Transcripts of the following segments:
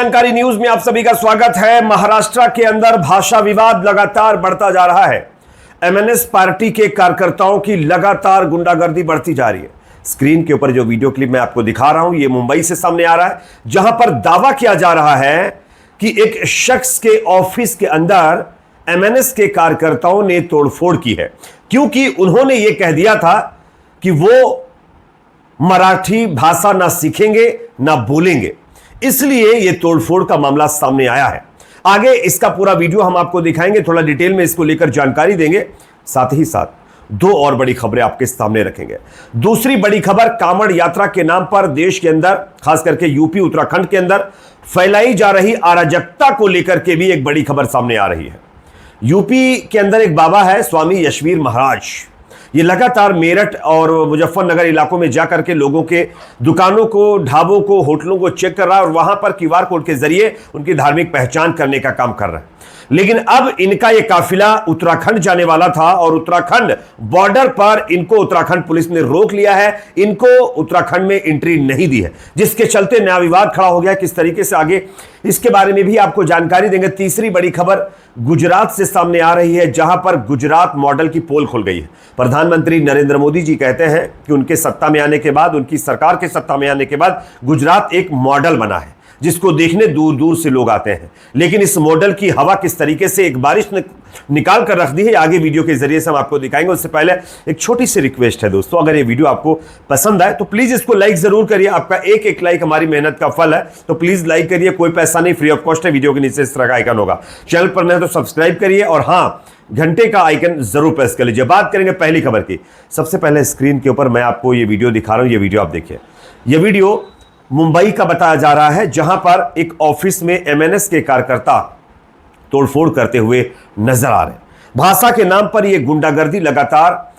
जानकारी न्यूज में आप सभी का स्वागत है। महाराष्ट्र के अंदर भाषा विवाद लगातार बढ़ता जा रहा है। एमएनएस पार्टी के कार्यकर्ताओं की लगातार गुंडागर्दी बढ़ती जा रही है। स्क्रीन के ऊपर जो वीडियो क्लिप मैं आपको दिखा रहा हूं, यह मुंबई से सामने आ रहा है, जहां पर दावा किया जा रहा है कि एक शख्स के ऑफिस के अंदर एमएनएस के कार्यकर्ताओं ने तोड़फोड़ की है, क्योंकि उन्होंने यह कह दिया था कि वो मराठी भाषा ना सीखेंगे ना बोलेंगे, इसलिए यह तोड़फोड़ का मामला सामने आया है। आगे इसका पूरा वीडियो हम आपको दिखाएंगे, थोड़ा डिटेल में इसको लेकर जानकारी देंगे, साथ ही साथ दो और बड़ी खबरें आपके सामने रखेंगे। दूसरी बड़ी खबर, कांवड़ यात्रा के नाम पर देश के अंदर, खास करके यूपी उत्तराखंड के अंदर फैलाई जा रही अराजकता को लेकर के भी एक बड़ी खबर सामने आ रही है। यूपी के अंदर एक बाबा है, स्वामी यशवीर महाराज, ये लगातार मेरठ और मुजफ्फरनगर इलाकों में जाकर के लोगों के दुकानों को, ढाबों को, होटलों को चेक कर रहा है और वहां पर क्यूआर कोड के जरिए उनकी धार्मिक पहचान करने का काम कर रहा है। लेकिन अब इनका यह काफिला उत्तराखंड जाने वाला था और उत्तराखंड बॉर्डर पर इनको उत्तराखंड पुलिस ने रोक लिया है, इनको उत्तराखंड में एंट्री नहीं दी है, जिसके चलते नया विवाद खड़ा हो गया। किस तरीके से आगे इसके बारे में भी आपको जानकारी देंगे। तीसरी बड़ी खबर गुजरात से सामने आ रही है, जहां पर गुजरात मॉडल की पोल खुल गई है। प्रधानमंत्री नरेंद्र मोदी जी कहते हैं कि उनके सत्ता में आने के बाद, उनकी सरकार के सत्ता में आने के बाद गुजरात एक मॉडल बना है, जिसको देखने दूर दूर से लोग आते हैं। लेकिन इस मॉडल की हवा किस तरीके से एक बारिश ने निकाल कर रख दी है, आगे वीडियो के जरिए से हम आपको दिखाएंगे। उससे पहले एक छोटी सी रिक्वेस्ट है दोस्तों, अगर ये वीडियो आपको पसंद आए तो प्लीज इसको लाइक जरूर करिए। आपका एक एक लाइक हमारी मेहनत का फल है, तो प्लीज लाइक करिए, कोई पैसा नहीं, फ्री ऑफ कॉस्ट है। वीडियो के नीचे इस तरह का आइकन होगा, चैनल पर नए तो सब्सक्राइब करिए और हाँ, घंटे का आइकन जरूर प्रेस कर लीजिए। बात करेंगे पहली खबर की। सबसे पहले स्क्रीन के ऊपर मैं आपको ये वीडियो दिखा रहा हूं, ये वीडियो आप देखिए। ये वीडियो मुंबई का बताया जा रहा है, जहां पर एक ऑफिस में एमएनएस के कार्यकर्ता तोड़फोड़ करते हुए नजर आ रहे हैं। भाषा के नाम पर यह गुंडागर्दी लगातार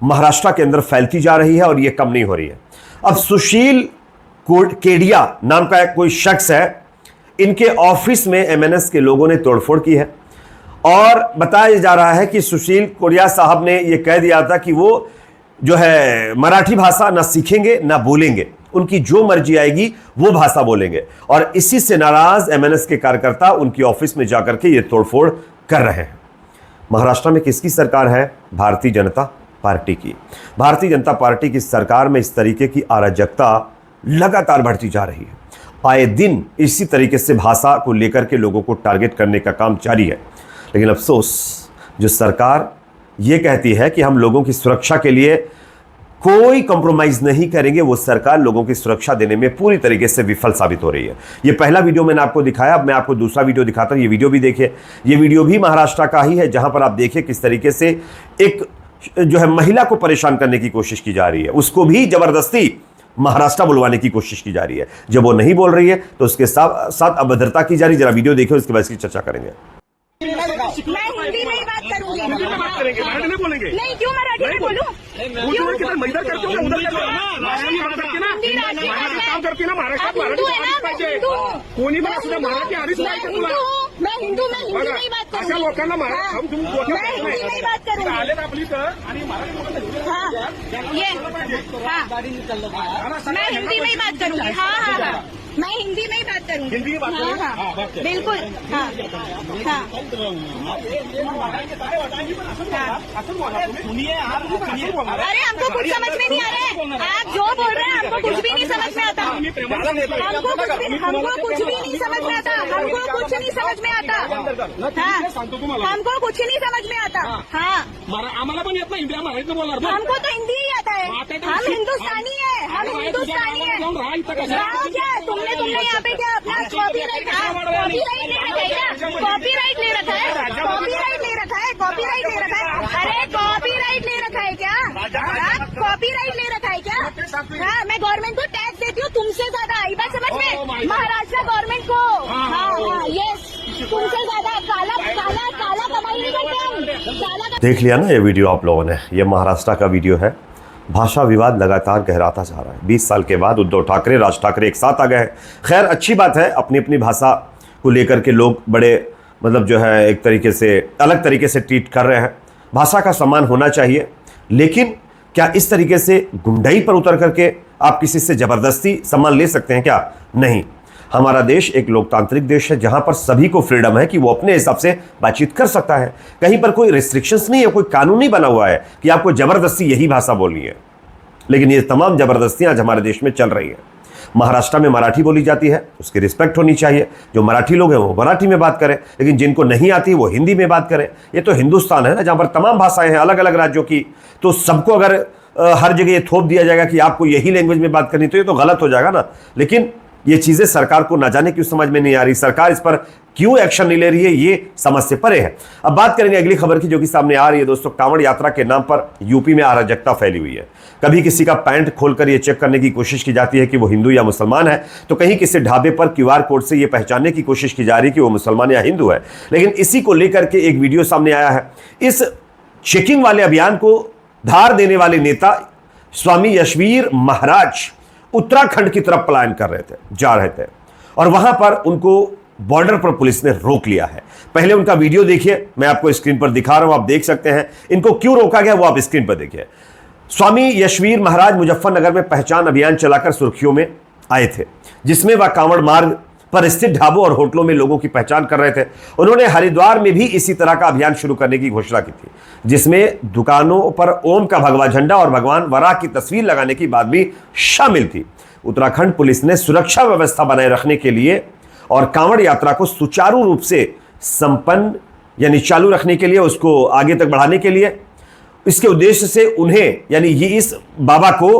महाराष्ट्र के अंदर फैलती जा रही है और यह कम नहीं हो रही है। अब सुशील केडिया नाम का कोई शख्स है, इनके ऑफिस में एमएनएस के लोगों ने तोड़फोड़ की है और बताया जा रहा है कि सुशील कोडिया साहब ने यह कह दिया था कि वो जो है मराठी भाषा ना सीखेंगे ना बोलेंगे, उनकी जो मर्जी आएगी वो भाषा बोलेंगे। और इसी से नाराज एमएनएस के कार्यकर्ता उनकी ऑफिस में जाकर के ये तोड़फोड़ कर रहे हैं। महाराष्ट्र में किसकी सरकार है? भारतीय जनता पार्टी की। भारतीय जनता पार्टी की सरकार में इस तरीके की अराजकता लगातार बढ़ती जा रही है। आए दिन इसी तरीके से भाषा को लेकर के लोगों को टारगेट करने का काम जारी है। लेकिन अफसोस, जो सरकार ये कहती है कि हम लोगों की सुरक्षा के लिए कोई कॉम्प्रोमाइज नहीं करेंगे, वो सरकार लोगों की सुरक्षा देने में पूरी तरीके से विफल साबित हो रही है। ये पहला वीडियो मैंने आपको दिखाया, अब मैं आपको दूसरा वीडियो दिखाता हूं। ये वीडियो भी देखिए, ये वीडियो भी महाराष्ट्र का ही है, जहां पर आप देखिए किस तरीके से एक जो है महिला को परेशान करने की कोशिश की जा रही है, उसको भी जबरदस्ती महाराष्ट्र बुलवाने की कोशिश की जा रही है। जब वो नहीं बोल रही है तो उसके साथ अभद्रता की जा रही है। जरा वीडियो देखिए, उसके बाद इसकी चर्चा करेंगे। मैं हिंदी में ही बात करूंगी। हिंदी में बात करेंगे, मराठी में बोलेंगे। नहीं, क्यों मराठी में बोलूं? क्यों? इधर करते हो ना, उधर करते हो ना, काम करते ना महाराष्ट्र, कोणी पण असू द्या, मराठी आधीच नाही का तुला? मैं हिंदू में हिंदी में ही बात करूंगी। अशा लोकांना मैं हिंदी में ही बात करूंगी। आले ना आपली तर आणि मराठी हाँ ये हाँ मैं हिंदी में ही बात करूंगी। हाँ हाँ हाँ मैं हिंदी में ही बात करूंगी। हिंदी में बात करूंगी। हाँ बिल्कुल। हाँ हाँ अरे हमको कुछ समझ में नहीं आ रहा है, आप जो बोल रहे हैं हमको कुछ भी नहीं समझ में आता। हमको कुछ भी नहीं समझ में आता। हमको कुछ नहीं समझ में आता। हमको कुछ नहीं समझ में आता। हाँ आम्हाला पण येत नाही हिंदी, मराठीत बोलणार ना। हमको तो हिंदी ही आता है। हम हिंदुस्तानी है, हम हिंदुस्तानी है। रहो क्या तुमने यहाँ पे क्या अपना कॉपीराइट ले रखा है क्या? कॉपीराइट ले रखा है, कॉपीराइट ले रखा है, कॉपीराइट ले रखा है। अरे कॉपीराइट ले रखा है क्या? कॉपीराइट ले रखा है क्या? हाँ मैं गवर्नमेंट को टैक्स देती हूँ तुमसे ज्यादा, आई बात समझ में? महाराष्ट्र गवर्नमेंट को। हाँ यस, तुमसे ज्यादा काला कमाई नहीं करते हम। देख लिया ना ये वीडियो आप लोगों ने, ये महाराष्ट्र का वीडियो है। भाषा विवाद लगातार गहराता जा रहा है। 20 साल के बाद उद्धव ठाकरे, राज ठाकरे एक साथ आ गए हैं। खैर अच्छी बात है, अपनी अपनी भाषा को लेकर के लोग बड़े मतलब जो है एक तरीके से अलग तरीके से ट्रीट कर रहे हैं। भाषा का सम्मान होना चाहिए, लेकिन क्या इस तरीके से गुंडाई पर उतर करके आप किसी से ज़बरदस्ती सम्मान ले सकते हैं क्या? नहीं। हमारा देश एक लोकतांत्रिक देश है जहां पर सभी को फ्रीडम है कि वो अपने हिसाब से बातचीत कर सकता है। कहीं पर कोई रिस्ट्रिक्शंस नहीं है, कोई कानून नहीं बना हुआ है कि आपको जबरदस्ती यही भाषा बोलनी है। लेकिन ये तमाम जबरदस्तियां आज हमारे देश में चल रही है। महाराष्ट्र में मराठी बोली जाती है, उसकी रिस्पेक्ट होनी चाहिए। जो मराठी लोग हैं वो मराठी में बात करें, लेकिन जिनको नहीं आती वो हिंदी में बात करें। ये तो हिंदुस्तान है ना, जहां पर तमाम भाषाएं हैं अलग अलग राज्यों की। तो सबको अगर हर जगह ये थोप दिया जाएगा कि आपको यही लैंग्वेज में बात करनी, तो ये तो गलत हो जाएगा ना। लेकिन ये चीजें सरकार को ना जाने क्यों समझ में नहीं आ रही, सरकार इस पर क्यों एक्शन नहीं ले रही है, ये समझ से परे है। अब बात करेंगे अगली खबर की, जो कि सामने आ रही है दोस्तों। कांवड़ यात्रा के नाम पर यूपी में अराजकता फैली हुई है। कभी किसी का पैंट खोलकर ये चेक करने की कोशिश की जाती है कि वो हिंदू या मुसलमान है, तो कहीं किसी ढाबे पर QR कोड से ये पहचानने की कोशिश की जा रही है कि वो मुसलमान या हिंदू है। लेकिन इसी को लेकर के एक वीडियो सामने आया है। इस चेकिंग वाले अभियान को धार देने वाले नेता स्वामी यशवीर महाराज उत्तराखंड की तरफ पलायन जा रहे थे और वहां पर उनको बॉर्डर पर पुलिस ने रोक लिया है। पहले उनका वीडियो देखिए, मैं आपको स्क्रीन पर दिखा रहा हूं, आप देख सकते हैं। इनको क्यों रोका गया वो आप स्क्रीन पर देखिए। स्वामी यशवीर महाराज मुजफ्फरनगर में पहचान अभियान चलाकर सुर्खियों में आए थे, जिसमें वह कांवड़ मार्ग पर स्थित ढाबों और होटलों में लोगों की पहचान कर रहे थे। उन्होंने हरिद्वार में भी इसी तरह का अभियान शुरू करने की घोषणा की थी, जिसमें दुकानों पर ओम का भगवा झंडा और भगवान वराह की तस्वीर लगाने की बात भी शामिल थी। उत्तराखंड पुलिस ने सुरक्षा व्यवस्था बनाए रखने के लिए और कांवड़ यात्रा को सुचारू रूप से संपन्न यानी चालू रखने के लिए, उसको आगे तक बढ़ाने के लिए, इसके उद्देश्य से उन्हें यानी ये इस बाबा को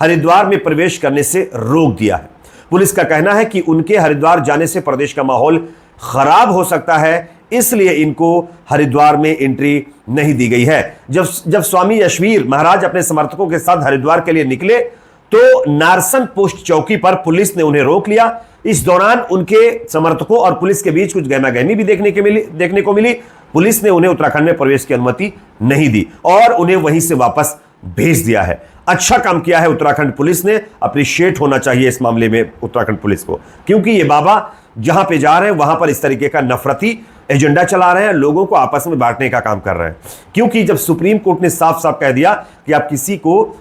हरिद्वार में प्रवेश करने से रोक दिया है। पुलिस का कहना है कि उनके हरिद्वार जाने से प्रदेश का माहौल खराब हो सकता है, इसलिए इनको हरिद्वार में एंट्री नहीं दी गई है। जब स्वामी यशवीर महाराज अपने समर्थकों के साथ हरिद्वार के लिए निकले तो नारसन पोस्ट चौकी पर पुलिस ने उन्हें रोक लिया। इस दौरान उनके समर्थकों और पुलिस के बीच कुछ गहमागहमी भी देखने को मिली। पुलिस ने उन्हें उत्तराखंड में प्रवेश की अनुमति नहीं दी और उन्हें वहीं से वापस भेज दिया है। अच्छा काम किया है उत्तराखंड पुलिस ने, अप्रिशिएट होना चाहिए इस मामले में उत्तराखंड पुलिस को, क्योंकि ये बाबा जहां पे जा रहे हैं वहां पर इस तरीके का नफरती एजेंडा चला रहे हैं, लोगों को आपस में बांटने का काम कर रहे हैं। क्योंकि जब सुप्रीम कोर्ट ने साफ साफ कह दिया कि आप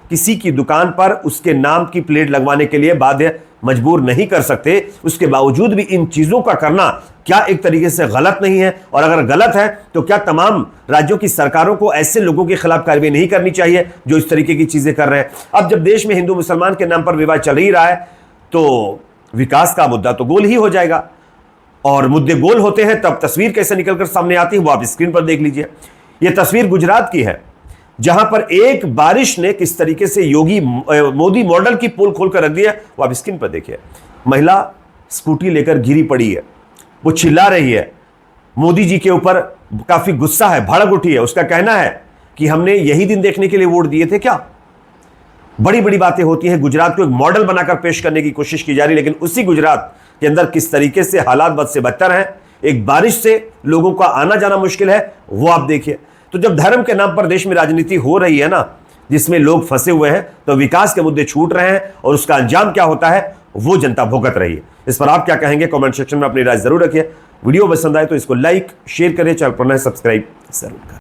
किसी की दुकान पर उसके नाम की प्लेट लगवाने के लिए बाध्य मजबूर नहीं कर सकते, उसके बावजूद भी इन चीजों का करना क्या एक तरीके से गलत नहीं है? और अगर गलत है तो क्या तमाम राज्यों की सरकारों को ऐसे लोगों के खिलाफ कार्रवाई नहीं करनी चाहिए जो इस तरीके की चीजें कर रहे हैं? अब जब देश में हिंदू मुसलमान के नाम पर विवाद चल ही रहा है तो विकास का मुद्दा तो गोल ही हो जाएगा, और मुद्दे गोल होते हैं तब तस्वीर कैसे निकलकर सामने आती है वो आप स्क्रीन पर देख लीजिए। यह तस्वीर गुजरात की है, जहां पर एक बारिश ने किस तरीके से मोदी मॉडल की पोल खोलकर रख दी है वो आप स्क्रीन पर देखिए। महिला स्कूटी लेकर गिरी पड़ी है, वो चिल्ला रही है, मोदी जी के ऊपर काफी गुस्सा है, भड़क उठी है। उसका कहना है कि हमने यही दिन देखने के लिए वोट दिए थे क्या? बड़ी बड़ी बातें होती हैं। गुजरात को एक मॉडल बनाकर पेश करने की कोशिश की जा रही है, लेकिन उसी गुजरात के अंदर किस तरीके से हालात बद से बदतर हैं, एक बारिश से लोगों का आना जाना मुश्किल है, वो आप देखिए। तो जब धर्म के नाम पर देश में राजनीति हो रही है ना, जिसमें लोग फंसे हुए हैं, तो विकास के मुद्दे छूट रहे हैं और उसका अंजाम क्या होता है वो जनता भुगत रही है। इस पर आप क्या कहेंगे? कमेंट सेक्शन में अपनी राय जरूर रखिए। वीडियो पसंद आए तो इसको लाइक शेयर करें, चैनल पर नए सब्सक्राइब जरूर करें।